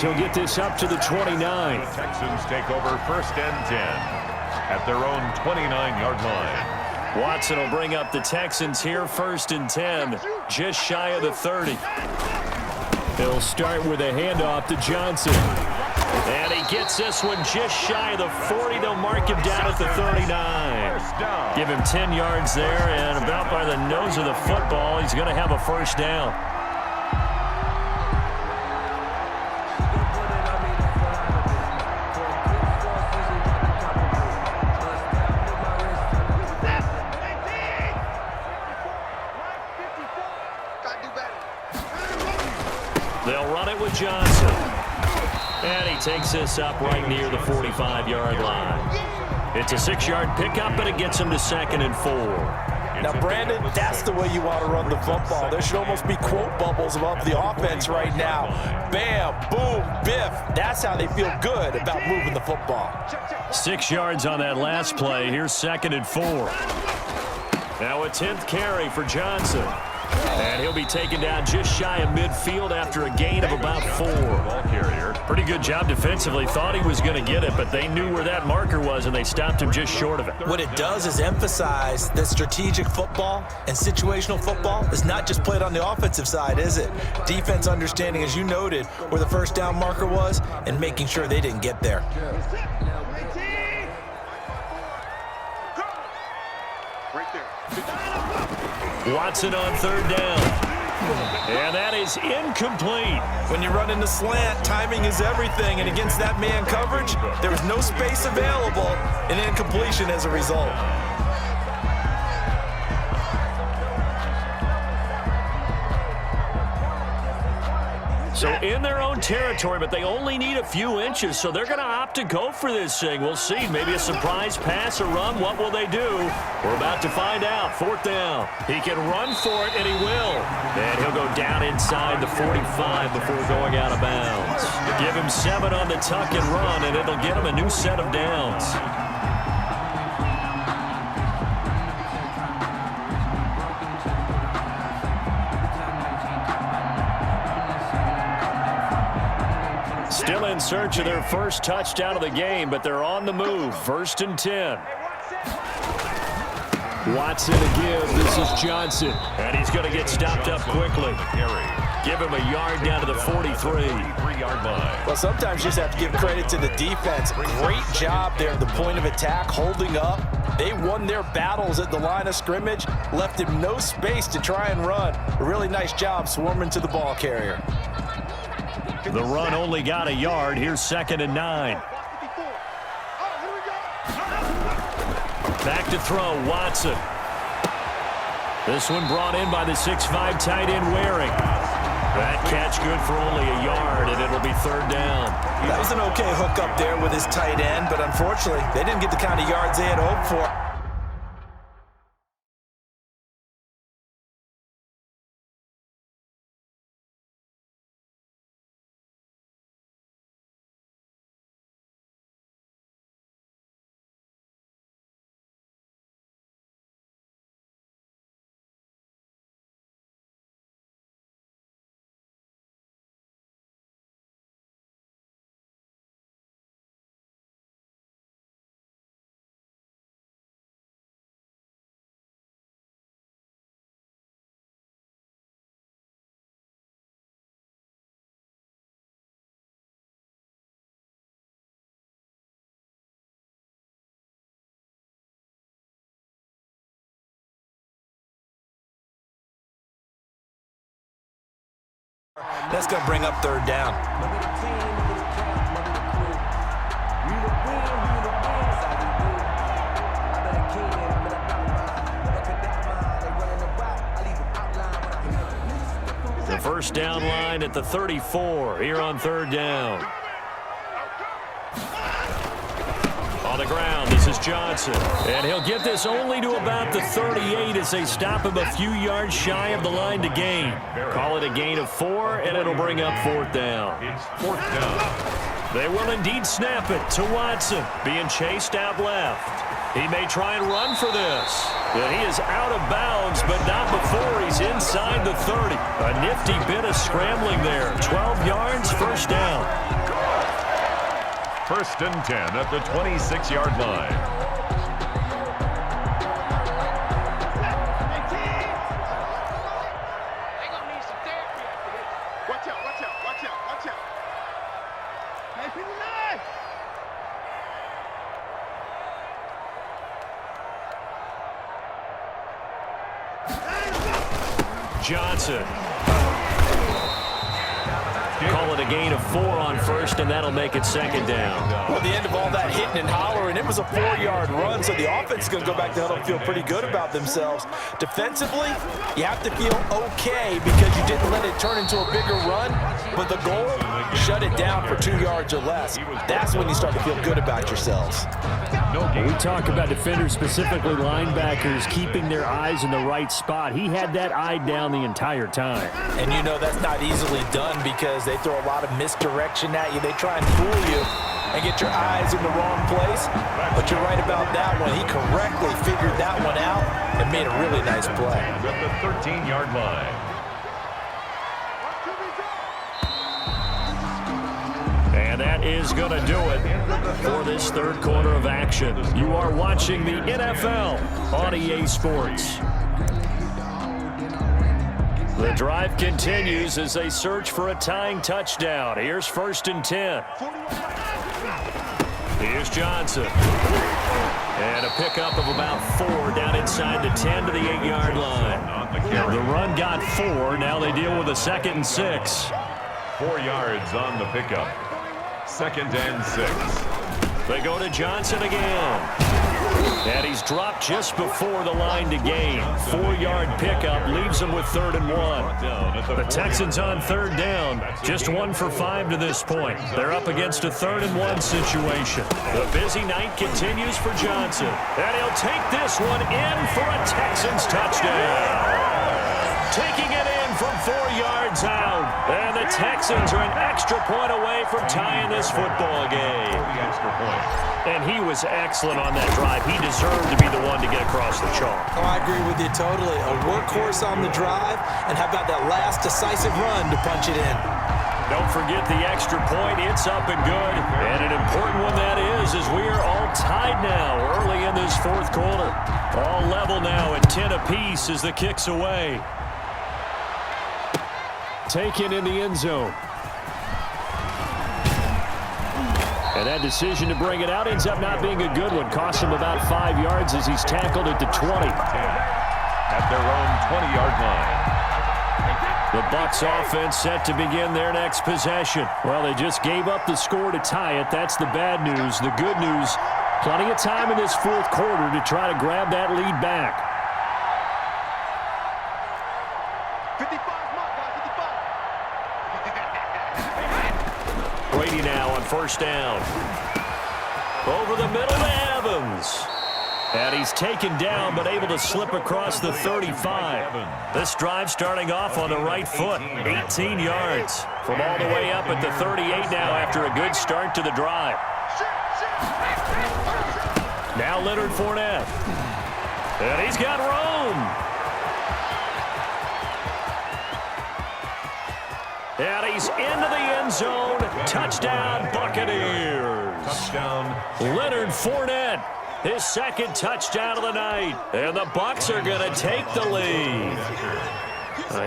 He'll get this up to the 29. The Texans take over 1st and 10 at their own 29-yard line. Watson will bring up the Texans here, 1st and 10, just shy of the 30. He'll start with a handoff to Johnson. And he gets this one just shy of the 40. They'll mark him down at the 39. Give him 10 yards there, and about by the nose of the football, he's going to have a 1st down. They'll run it with Johnson. And he takes this up right near the 45-yard line. It's a 6-yard pickup, but it gets him to 2nd and 4. Now, Brandon, that's the way you want to run the football. There should almost be quote bubbles above the offense right now. Bam, boom, biff. That's how they feel good about moving the football. 6 yards on that last play. Here's 2nd and 4. Now a 10th carry for Johnson. And he'll be taken down just shy of midfield after a gain of about 4. Ball carrier. Pretty good job defensively. Thought he was going to get it, but they knew where that marker was, and they stopped him just short of it. What it does is emphasize that strategic football and situational football is not just played on the offensive side, is it? Defense understanding, as you noted, where the 1st down marker was and making sure they didn't get there. Watson on 3rd down. And that is incomplete. When you run in the slant, timing is everything, and against that man coverage, there was no space available, and incompletion as a result. So in their own territory, but they only need a few inches, so they're going to opt to go for this thing. We'll see. Maybe a surprise pass or run. What will they do? We're about to find out. 4th down. He can run for it, and he will. And he'll go down inside the 45 before going out of bounds. Give him 7 on the tuck and run, and it'll get him a new set of downs. Still in search of their 1st touchdown of the game, but they're on the move. 1st and 10. Watson again. This is Johnson. And he's going to get stopped up quickly. Give him a yard down to the 43-yard line. Well, sometimes you just have to give credit to the defense. Great job there at the point of attack, holding up. They won their battles at the line of scrimmage, left him no space to try and run. A really nice job swarming to the ball carrier. The run only got a yard. Here's 2nd and 9. Back to throw, Watson. This one brought in by the 6'5" tight end Waring. That catch good for only a yard, and it'll be 3rd down. That was an okay hook up there with his tight end, but unfortunately, they didn't get the kind of yards they had hoped for. That's going to bring up 3rd down. The 1st down line at the 34 here on 3rd down. On the ground, this is Johnson. And he'll get this only to about the 38 as they stop him a few yards shy of the line to gain. Call it a gain of 4, and it'll bring up 4th down. It's 4th down. They will indeed snap it to Watson, being chased out left. He may try and run for this. And he is out of bounds, but not before he's inside the 30. A nifty bit of scrambling there. 12 yards, first down. First and 10 at the 26-yard line. Johnson. Call it a gain of 4 on first, and that'll make it second down. Well, the end of all that hitting and hollering, it was a 4-yard run, so the offense is going to go back to huddle and feel pretty good about themselves. Defensively, you have to feel okay because you didn't let it turn into a bigger run, but the goal, shut it down for 2 yards or less. That's when you start to feel good about yourselves. We talk about defenders, specifically linebackers, keeping their eyes in the right spot. He had that eye down the entire time. And you know that's not easily done because they throw a lot of misdirection at you. They try and fool you and get your eyes in the wrong place. But you're right about that one. He correctly figured that one out and made a really nice play. At the 13-yard line. And that is going to do it for this third quarter of action. You are watching the NFL on EA Sports. The drive continues as they search for a tying touchdown. Here's first and 10. Here's Johnson. And a pickup of about 4 down inside the 10 to the 8-yard line. The run got 4. Now they deal with a 2nd and 6. 4 yards on the pickup. 2nd and 6. They go to Johnson again. And he's dropped just before the line to gain. 4-yard pickup leaves them with 3rd and 1. The Texans on 3rd down. Just 1 for 5 to this point. They're up against a 3rd and 1 situation. The busy night continues for Johnson. And he'll take this one in for a Texans touchdown. Taking it in from 4 yards out. And the Texans are an extra point away from tying this football game. And he was excellent on that drive. He deserved to be the one to get across the chalk. Oh, I agree with you totally. A workhorse on the drive, and how about that last decisive run to punch it in? Don't forget the extra point. It's up and good. And an important one that is, as we are all tied now early in this fourth quarter. All level now at 10 apiece as the kick's away. Taken in the end zone. And that decision to bring it out ends up not being a good one. Cost him about 5 yards as he's tackled at the 20. At their own 20-yard line. The Bucs offense set to begin their next possession. Well, they just gave up the score to tie it. That's the bad news. The good news, plenty of time in this fourth quarter to try to grab that lead back. 55, Brady now on first down. Over the middle to Evans. And he's taken down but able to slip across the 35. This drive starting off on the right foot. 18 yards from all the way up at the 38 now after a good start to the drive. Now Leonard Fournette. And he's got Rome. And he's into the end zone. Touchdown, Buccaneers. Touchdown. Leonard Fournette, his 2nd touchdown of the night. And the Bucs are going to take the lead.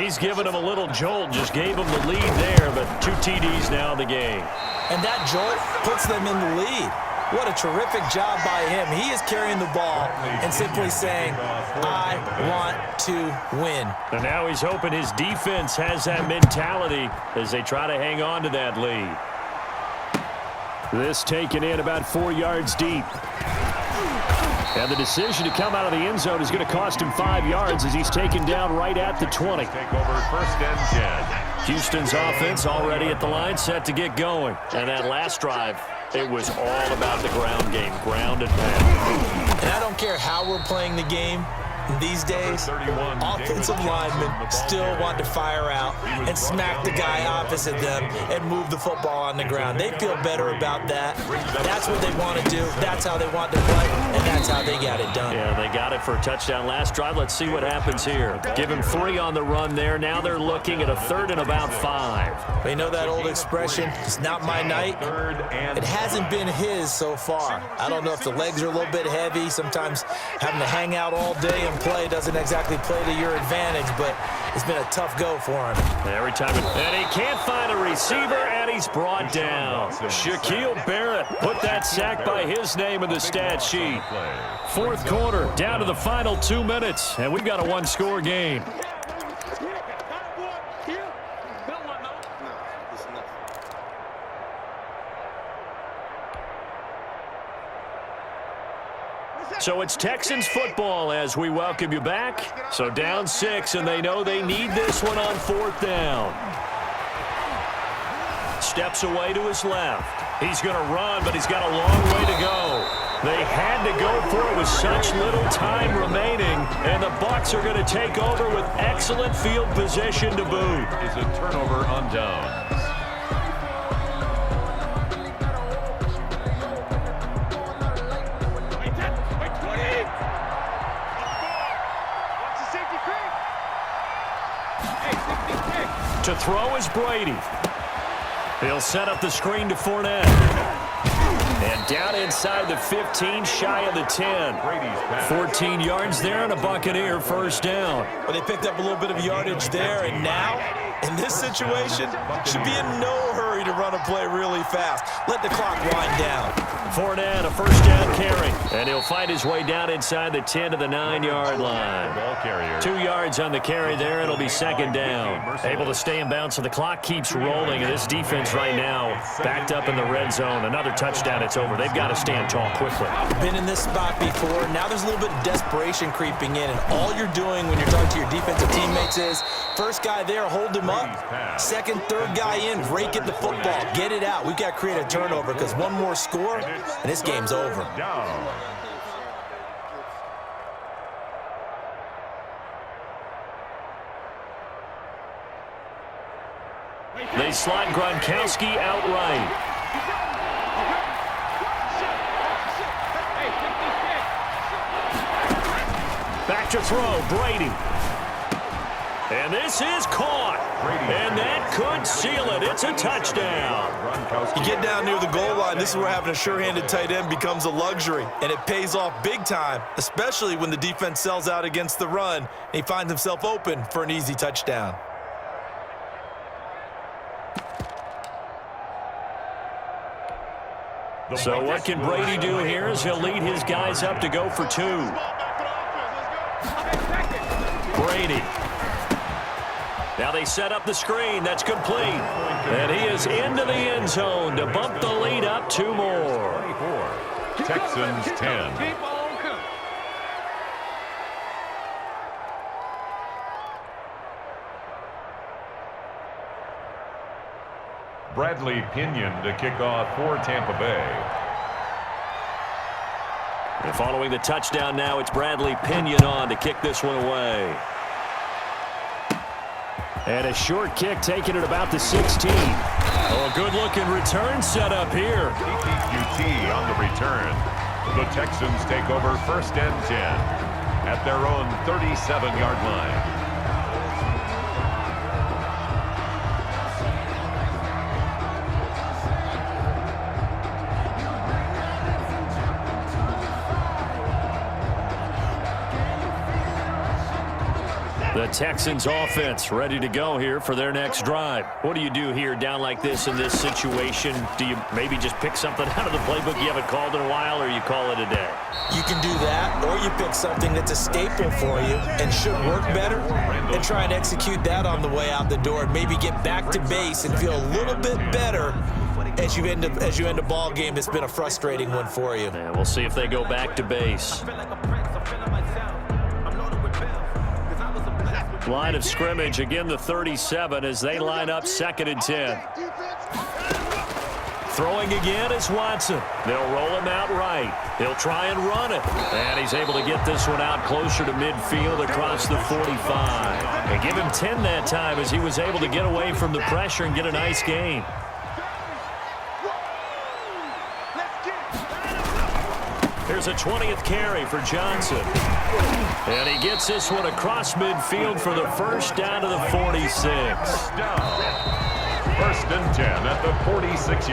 He's given him a little jolt, just gave him the lead there, but 2 TDs now in the game. And that jolt puts them in the lead. What a terrific job by him. He is carrying the ball and simply saying, I want to win. And now he's hoping his defense has that mentality as they try to hang on to that lead. This taken in about 4 yards deep. And the decision to come out of the end zone is going to cost him 5 yards as he's taken down right at the 20. Take over 1st and 10. Houston's offense already at the line, set to get going. And that last drive, it was all about the ground game, ground and pound. And I don't care how we're playing the game. These days, offensive linemen still want to fire out and smack the guy opposite them and move the football on the ground. They feel better about that. That's what they want to do. That's how they want to play, and that's how they got it done. Yeah, they got it for a touchdown last drive. Let's see what happens here. Give him 3 on the run there. Now they're looking at a 3rd and about 5. You know that old expression, it's not my night? It hasn't been his so far. I don't know if the legs are a little bit heavy. Sometimes having to hang out all day and play doesn't exactly play to your advantage, but it's been a tough go for him. Every time, and he can't find a receiver, and he's brought down. Shaquille Barrett put that sack by his name in the stat sheet. 4th quarter, down to the final 2 minutes, and we've got a 1-score game. So it's Texans football as we welcome you back. So down 6, and they know they need this one on 4th down. Steps away to his left. He's going to run, but he's got a long way to go. They had to go for it with such little time remaining, and the Bucs are going to take over with excellent field position to boot. Is a turnover on downs. To throw is Brady. He'll set up the screen to Fournette. And down inside the 15, shy of the 10. 14 yards there and a Buccaneer 1st down. Well, they picked up a little bit of yardage there, and now, in this situation, should be in no hurry to run a play really fast. Let the clock wind down. Fournette, a 1st down carry. And he'll find his way down inside the 10 to the 9-yard line. Ball carrier. 2 yards on the carry there. It'll be 2nd down. Able to stay in bounds, so the clock keeps rolling. And this defense right now backed up in the red zone. Another touchdown, it's over. They've got to stand tall quickly. Been in this spot before. Now there's a little bit of desperation creeping in. And all you're doing when you're talking to your defensive teammates is, first guy there, hold him up. 2nd, 3rd guy in, rake at the football. Get it out. We've got to create a turnover because one more score, and this game's over. They slide Gronkowski outright. Back to throw, Brady. And this is caught. And that could seal it. It's a touchdown. You get down near the goal line, this is where having a sure-handed tight end becomes a luxury, and it pays off big time, especially when the defense sells out against the run, and he finds himself open for an easy touchdown. So what can Brady do here is he'll lead his guys up to go for 2. Brady. Now they set up the screen. That's complete. And he is into the end zone to bump the lead up 2 more. 24. Texans 10. Bradley Pinion to kick off for Tampa Bay. And following the touchdown now, it's Bradley Pinion on to kick this one away. And a short kick taken at about the 16. Oh, a good-looking return set up here. QT on the return. The Texans take over 1st and 10 at their own 37-yard line. The Texans offense ready to go here for their next drive. What do you do here down like this in this situation? Do you maybe just pick something out of the playbook you haven't called in a while, or you call it a day? You can do that, or you pick something that's a staple for you and should work better and try and execute that on the way out the door and maybe get back to base and feel a little bit better as you end a ball game that's been a frustrating one for you. Yeah, we'll see if they go back to base. Line of scrimmage, again the 37 as they line up 2nd and 10. Throwing again is Watson. They'll roll him out right. He'll try and run it. And he's able to get this one out closer to midfield across the 45. And give him 10 that time as he was able to get away from the pressure and get a nice gain. Here's a 20th carry for Johnson. And he gets this one across midfield for the first down to the 46. First and 10 at the 46.